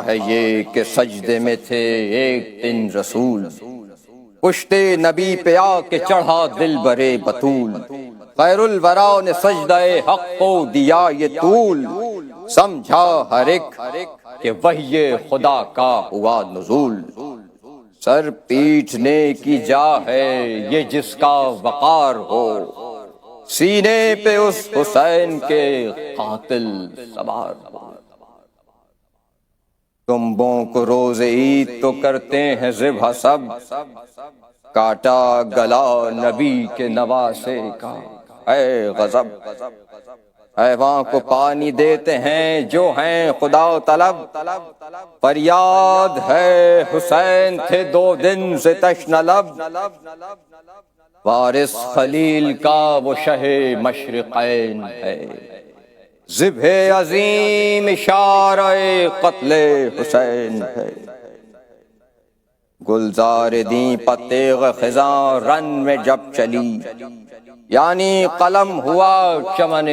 ہے یہ کہ سجدے میں تھے ایک دن رسول، پشتے نبی پہ آ کے چڑھا دل برے بطول، خیر الورا نے سجدہ حق کو دیا یہ طول، سمجھا ہر ایک کہ وحی خدا کا ہوا نزول، سر پیٹنے کی جا ہے یہ جس کا وقار ہو، سینے پہ اس حسین کے قاتل سوار ہو۔ کنبوں کو روز عید تو کرتے ہیں ذبح سب، کاٹا گلا نبی کے نواسے کا اے غضب، حیوان کو پانی دیتے ہیں جو ہیں خدا طلب، فریاد ہے حسین تھے 2 دن سے تشنہ لب، وارث خلیل کا وہ شہ مشرقین ہے، ذبح عظیم اشارہ قتل حسین ہے، گلزار دیں پتیغ خزاں رن میں جب چلی، یعنی قلم ہوا چمن